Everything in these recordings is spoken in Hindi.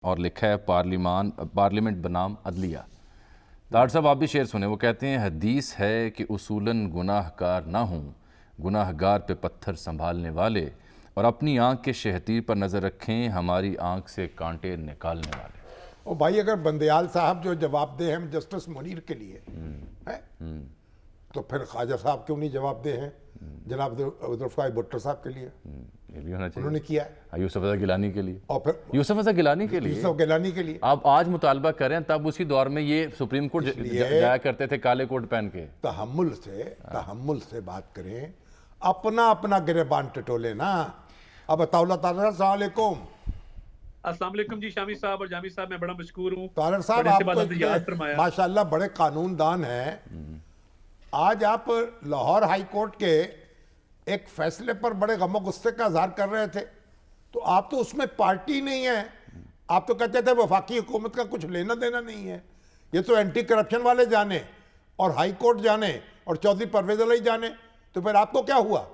और लिखा है पार्लियामेंट बनाम अदलिया। तार साहब आप भी शेर सुने, वो कहते हैं हदीस है कि उसूलन गुनाहगार ना हों, गुनाहगार पे पत्थर संभालने वाले, और अपनी आंख के शहतीर पर नज़र रखें, हमारी आंख से कांटे निकालने वाले। और भाई अगर बंदयाल साहब जो जवाब दे हैं जस्टिस मुनीर के लिए है तो फिर ख्वाजा साहब क्यों नहीं जवाब दे हैं जनाब जुल्फ़िकार भुट्टो साहब के लिए? ये भी होना चाहिए। उन्होंने किया है। यूसुफ रज़ा गिलानी के लिए, और फिर यूसुफ रज़ा गिलानी के लिए, यूसुफ गिलानी के लिए आप आज मुतालबा करें, तब उसी दौर में ये सुप्रीम कोर्ट जाया करते थे काले कोट पहन के। तहम्मुल से बात करें, अपना अपना गिरेबान टटोले ना। अब अस्सलाम अस्सलाम जी शामी साहब और जामी साहब, मैं बड़ा मशकूर हूँ। तारक साहब, आप माशाल्लाह बड़े कानूनदान हैं। आज आप लाहौर हाई कोर्ट के एक फैसले पर बड़े गमो गुस्से का इजहार कर रहे थे, तो आप तो उसमें पार्टी नहीं है। आप तो कहते थे वफाकी हुकूमत का कुछ लेना देना नहीं है। ये तो एंटी करप्शन वाले जाने और हाई कोर्ट जाने और चौधरी परवेज अली जाने, तो फिर आपको क्या हुआ?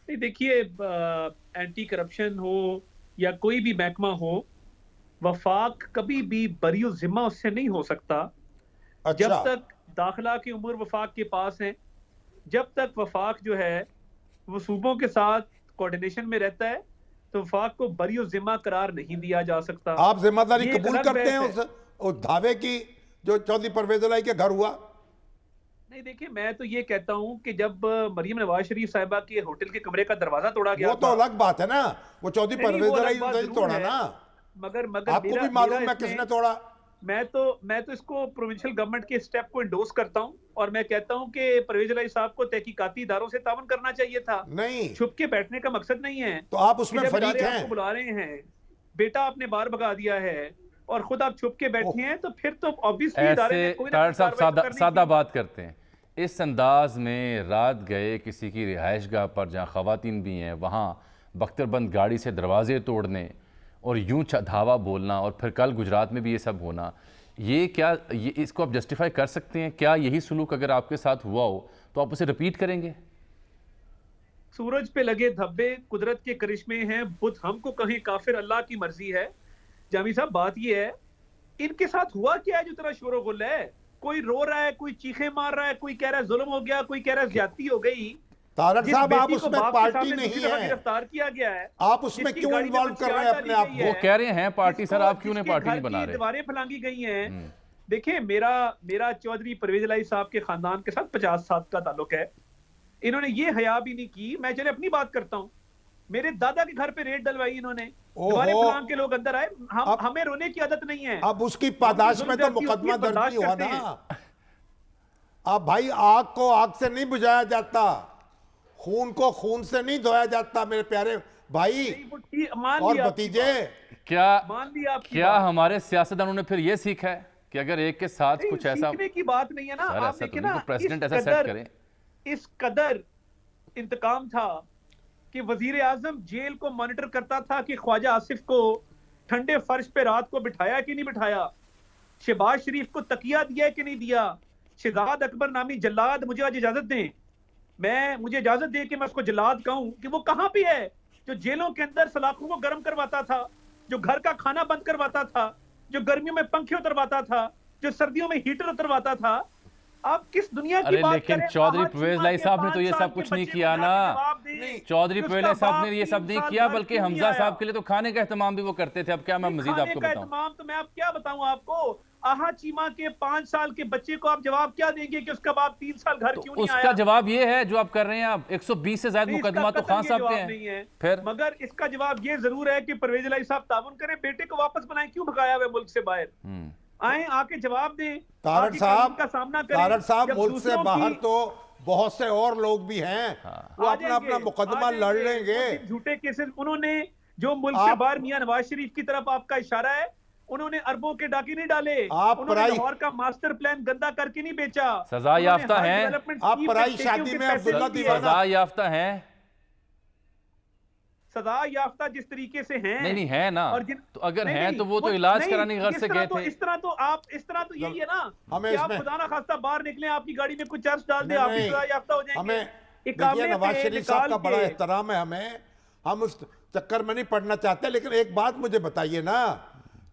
नहीं देखिए, एंटी करप्शन हो या कोई भी महकमा हो, वफाक कभी भी बरियो जिम्मा उससे नहीं हो सकता। अच्छा। जब तक दाखिला की उम्र वफाक के पास है, जब तक वफाक जो है वो सूबों के साथ कोऑर्डिनेशन में रहता है, तो वफाक को बरियो जिम्मा करार नहीं दिया जा सकता। आप जिम्मेदारी कबूल करते हैं उस दावे की जो चौधरी परवेज अली के घर हुआ? नहीं देखिए, मैं तो ये कहता हूं कि जब मरियम नवाज शरीफ साहिबा के होटल के कमरे का दरवाजा तोड़ा गया, वो तो अलग बात है ना, वो चौधरी परवेज अली ने तोड़ा ना। मगर आपको भी मालूम है किसने तोड़ा। मैं तो इसको प्रोविंशियल गवर्नमेंट के स्टेप को इंडोर्स करता हूं, और मैं कहता हूं कि परवेज अली साहब को तहकीकाती इदारों से तावन करना चाहिए था। नहीं, छुप के बैठने का मकसद नहीं है। तो आप उसमें फरीक हैं। आपको बुला रहे हैं, बेटा आपने बाहर भगा दिया है और खुद आप छुप के बैठे हैं, तो फिर तो ऑब्वियसली इदारे ने कोई ना कोई कार्रवाई सादा बात करते हैं इस अंदाज में। रात गए किसी की रिहाइशगाह पर जहाँ ख़वातीन भी हैं, वहाँ बख्तरबंद गाड़ी से दरवाजे तोड़ने और यूं धावा बोलना, और फिर कल गुजरात में भी ये सब होना, ये क्या, ये इसको आप जस्टिफाई कर सकते हैं? क्या यही सलूक अगर आपके साथ हुआ हो तो आप उसे रिपीट करेंगे? सूरज पे लगे धब्बे कुदरत के करिश्मे हैं, बुत हमको कहें काफिर अल्लाह की मर्जी है। जामी साहब, बात ये है, इनके साथ हुआ क्या है जो तरह शोर गुल है? कोई रो रहा है, कोई चीखे मार रहा है, कोई कह रहा है जुल्म हो गया, कोई कह रहा है ज्यादती हो गई। तारक साहब, आप उसमें पार्टी नहीं है, गिरफ्तार किया गया है, आप उसमें क्यों इन्वॉल्व कर रहे हैं अपने आप को? वो कह रहे हैं पार्टी, सर आप क्यों नहीं पार्टी नहीं बना रहे? दीवारें फैलांगी गई हैं। देखिए, मेरा चौधरी परवेज अली साहब के खानदान के साथ 50 साल का ताल्लुक है। इन्होंने ये हया भी नहीं की। मैं चले अपनी बात करता हूँ, मेरे दादा के घर पे रेड डलवाई इन्होंने, दीवारें फैलांग के लोग अंदर आए। हमें रोने की आदत नहीं है। अब उसकी पादाश में तो मुकदमा दर्ज नहीं हुआ ना। अब भाई, आग को आग से नहीं बुझाया जाता, खून को खून से नहीं धोया जाता मेरे प्यारे भाई और भतीजे। क्या हमारे सियासतदानों ने फिर ये सीखा है कि अगर एक के साथ कुछ ऐसा, सीखने की बात नहीं है ना। आप देखिए ना, प्रेसिडेंट ऐसा सेट करे, इस कदर इंतकाम था कि वजीर आजम जेल को मॉनिटर करता था कि ख्वाजा आसिफ को ठंडे फर्श पे रात को बिठाया कि नहीं बिठाया, शहबाज शरीफ को तकिया दिया कि नहीं दिया। शहजाद अकबर नामी जल्लाद, मुझे आज इजाजत दें, मुझे इजाजत दे कि मैं उसको जल्लाद कहूं, कि वो कहां पे है जो जेलों के अंदर सलाखों को गर्म करवाता था, जो घर का खाना बंद करवाता था, जो गर्मियों में पंखे उतरवाता था, जो सर्दियों में हीटर उतरवाता था। आप किस दुनिया की बात लेकिन करें? चौधरी परवेज अली साहब ने तो ये सब कुछ नहीं किया ना। चौधरी परवेज अली साहब ने ये सब नहीं किया, बल्कि हमजा साहब के लिए तो खाने का एहतमाम भी वो करते थे। अब क्या मैं मजीद आपको बताऊं? तो मैं आप क्या बताऊं आपको? आहा चीमा के 5 साल के बच्चे को आप जवाब क्या देंगे कि उसका बाप 3 साल घर क्यों नहीं आया? उसका जवाब ये है जो आप कर रहे हैं। आप 120 से ज्यादा मुकदमा तो खान साहब के हैं। फिर मगर इसका जवाब ये जरूर है कि परवेज अली साहब ताउन करें, बेटे को वापस बनाए, क्यों भगाया हुआ मुल्क से बाहर? आए, आके जवाब दें। तारक साहब का सामना करें। तारक साहब, मुल्क से बाहर तो बहुत से और लोग भी हैं, वो अपना अपना मुकदमा लड़ लेंगे। झूठे केसेस उन्होंने, जो मुल्क से बाहर मियां नवाज शरीफ की तरफ आपका इशारा है, उन्होंने अरबों के डाके नहीं डाले, उन्होंने लाहौर का मास्टर प्लान गंदा करके नहीं बेचा। सजा याफ्ता है। आप पराई शादी में अब्दुल्ला दीवाना, सजा याफ्ता है, सजा याफ्ता जिस तरीके से हैं। नहीं है ना। और तो अगर हैं तो वो तो इलाज कराने घर से गए थे। इस तरह तो यही है ना कि आप खुदा ना खास्ता बाहर निकले, आपकी गाड़ी में कुछ चर्च डाल दे, आप सजा याफ्ता हो जाएंगे। हमें नवाज शरीफ साहब का बड़ा एहतराम है हमें, हम उस चक्कर में नहीं पड़ना चाहते, लेकिन एक बात मुझे बताइए ना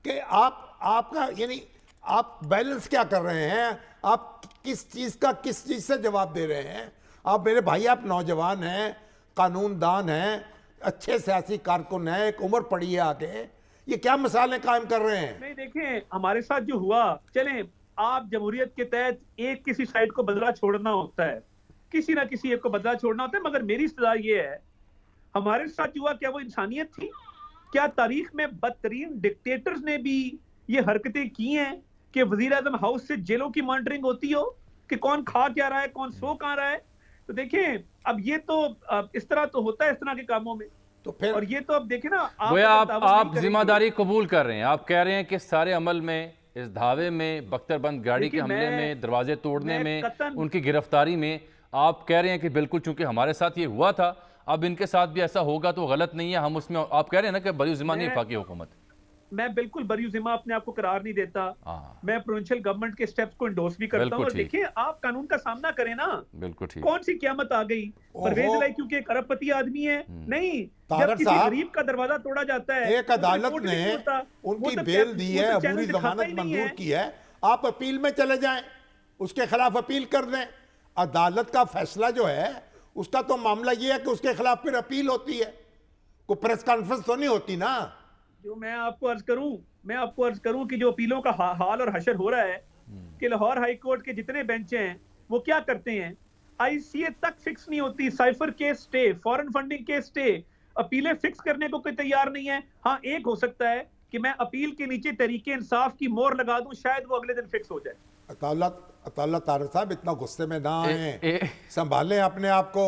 कि आपका यानी आप बैलेंस क्या कर रहे हैं? आप किस चीज से जवाब दे रहे हैं? आप मेरे भाई, आप नौजवान हैं, कानूनदान हैं, अच्छे सियासी कारकुन हैं, एक उम्र पड़ी है आगे, ये क्या मिसालें कायम कर रहे हैं? नहीं देखें, हमारे साथ जो हुआ, चलें आप जमहूरियत के तहत एक किसी साइड को बदला छोड़ना होता है, किसी ना किसी एक को बदला छोड़ना होता है, मगर मेरी सलाह ये है, हमारे साथ हुआ क्या वो इंसानियत थी? क्या तारीख में बदतरीन डिक्टेटर्स ने भी ये हरकतें की हैं कि वजीर आजम हाउस से जेलों की मॉनिटरिंग होती हो कि कौन खा क्या रहा है, कौन सो कहाँ रहा है? तो देखें, अब ये तो इस तरह तो होता है इस तरह के कामों में, तो फिर और ये तो अब देखें ना, गोया अगर दावा नहीं आप करेंगे- जिम्मेदारी कबूल कर रहे हैं। आप कह रहे हैं कि सारे अमल में, इस धावे में, बख्तरबंद गाड़ी के देखिए, हमले मैं- में, दरवाजे तोड़ने मैं में, कतन- उनकी गिरफ्तारी में, आप कह रहे हैं कि बिल्कुल चूंकि हमारे साथ ये हुआ था, अब इनके साथ भी ऐसा होगा तो गलत नहीं है, हम उसमें, आप कह रहे हैं ना कि बरी जिम्मा नहीं है वफाकी हुकूमत। मैं बिल्कुल बरी जिम्मा अपने आप को करार नहीं देता, हाँ, मैं प्रोविंशियल गवर्नमेंट के स्टेप्स को इंडोर्स भी करता हूं, बिल्कुल और ठीक। देखिए आप कानून का सामना करें ना, बिल्कुल ठीक। कौन सी क़यामत आ गई? परवेज ओहो। इलाही क्योंकि एक अरबपति आदमी है? नहीं, जब तारड़ किसी साहब, गरीब का दरवाजा तोड़ा जाता है, एक वो अदालत रिपोर्ट ने नहीं होता, वो उनकी तो बेल दी वो है, तो चैनल अबूरी दिखाता जमानत ही नहीं मंजूर है। की है, आप अपील में चले जाएं, उसके खिलाफ अपील कर दें। अदालत का फैसला जो है उसका तो मामला ये है कि उसके खिलाफ फिर अपील होती है, कोई प्रेस कॉन्फ्रेंस तो नहीं होती ना। जो मैं आपको अर्ज करूं कि जो अपीलों का हाल और हशर हो रहा है कि लाहौर हाई कोर्ट के जितने बेंच हैं वो क्या करते हैं, आईसीए तक फिक्स नहीं होती, cipher case stay, foreign funding case stay, अपीलें फिक्स करने को कोई तैयार नहीं है। हाँ, एक हो सकता है कि मैं अपील के नीचे तरीके इंसाफ की मोहर लगा दूं, शायद वो अगले दिन फिक्स हो जाए। अताउल्लाह तारड़ साहब, इतना गुस्से में ना आए, संभालें अपने आप को।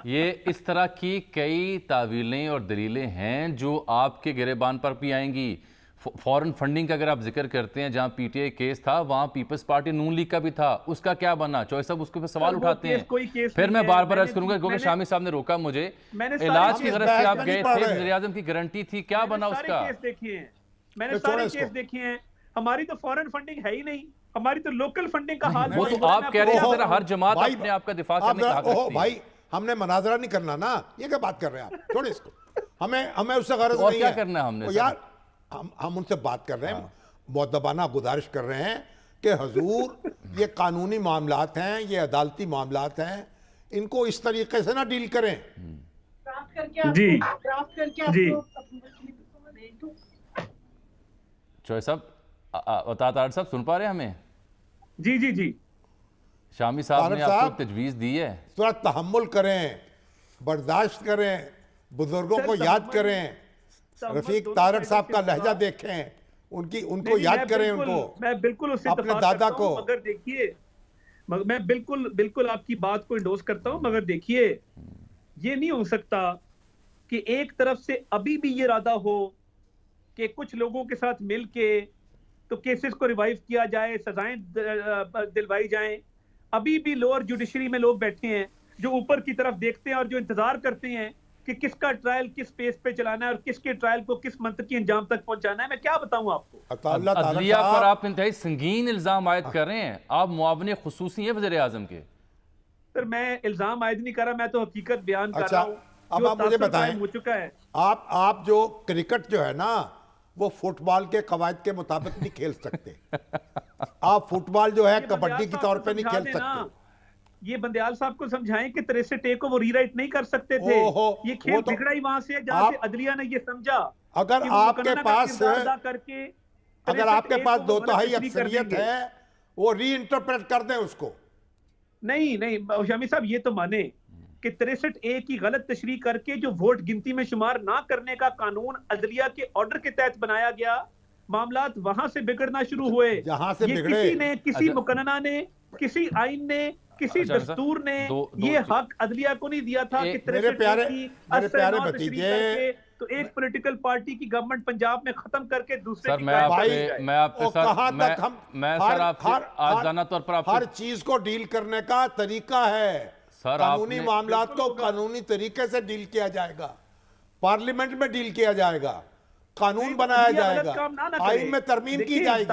ये इस तरह की कई तावीलें और दलीलें हैं जो आपके गिरेबान पर भी आएंगी। फॉरेन फंडिंग का अगर आप जिक्र करते हैं, जहां पीटीआई केस था वहां पीपल्स पार्टी नून लीग का भी था, उसका क्या बना? चॉइस साहब उसके ऊपर सवाल उठाते हैं। फिर मैं बार बार अर्ज करूंगा क्योंकि शामी साहब ने रोका मुझे, इलाज की गरज से आप गए थे, वज़ीर आज़म की गारंटी थी, क्या बना उसका? मैंने सारे केस देखे हैं, हमारी तो फॉरेन फंडिंग है ही नहीं, हमारी तो लोकल फंडिंग का हाल। वो तो आप कह रहे हैं हर जमात अपने आप का दिफा करने का हक रखती है। भाई, हमने मनाजरा नहीं करना ना, ये क्या बात कर रहे हैं आप? छोड़िए इसको, हमें उससे गरज तो और नहीं क्या है। करना है हमने? यार, हम उनसे बात कर रहे हैं, मुअद्दबाना गुजारिश कर रहे हैं कि हुजूर, ये कानूनी मामलात हैं, ये अदालती मामलात हैं, इनको इस तरीके से ना डील करें। जी जी, चॉइस साहब, तारड़ साहब सुन पा रहे हैं हमें? जी जी जी, शामी साहब ने तारड़ साहब, आपको तजवीज़ दी है, थोड़ा तहम्मुल करें, बर्दाश्त करें, बुजुर्गों को याद करें, रफीक तारड़ साहब का लहजा देखें, उनको याद करें, उनको, मैं बिल्कुल उससे अपने इत्तेफाक दादा करता हूं, को। मगर देखिए, मैं बिल्कुल आपकी बात को इंडोर्स करता हूं, मगर देखिए, ये नहीं हो सकता कि एक तरफ से अभी भी ये इरादा हो कि कुछ लोगों के साथ मिलके तो केसेस को रिवाइव किया जाए, सजाएं दिलवाई जाएं। अभी भी लोअर जुडिशरी में लोग बैठे हैं जो ऊपर की तरफ देखते हैं और जो इंतजार करते हैं कि किसका ट्रायल किस पेस पे चलाना है और किसके ट्रायल को किस मंतकी अंजाम तक पहुंचाना है। मैं क्या बताऊं आपको? अदलिया पर आप इंतहाई संगीन इल्जाम आयद कर रहे हैं, आप मुआवने खुसूसी हैं वज़ीर आज़म के। सर, मैं इल्जाम आयद नहीं कर रहा, मैं तो हकीकत बयान कर अच्छा, रहा हूं। अब आप मुझे बताएं, हो चुका है। आप जो क्रिकेट जो है ना, वो फुटबॉल के कवायद के मुताबिक नहीं खेल सकते। आप फुटबॉल जो है कबड्डी के तौर पे नहीं खेल सकते। ये बंदयाल साहब को समझाएं कि 63 को वो रीराइट नहीं कर सकते थे। ये खेल तो बिगड़ा ही वहां से जहां से अदलिया ने ये समझा। अगर आपके पास दो तिहाई अक्सरियत है, वो री इंटरप्रेट कर दें उसको। नहीं शामी साहब, ये तो माने कि 63A की गलत तशरीह करके जो वोट गिनती में शुमार ना करने का कानून अदलिया के ऑर्डर के तहत बनाया गया, मामलात वहां से बिगड़ना शुरू हुए। जहां से बिगड़े, किसी ने, किसी मुकन्ना ने, किसी आइन ने, किसी दस्तूर ने ये हक अदलिया को नहीं दिया था कि मेरे प्यारे भतीजे, तो एक पॉलिटिकल पार्टी की गवर्नमेंट पंजाब में खत्म करके दूसरे सर, हर चीज को डील करने का तरीका है। कानूनी मामलात को कानूनी तरीके से डील किया जाएगा, पार्लियामेंट में डील किया जाएगा, कानून बनाया जाएगा, आइन में तरमीम की जाएगी।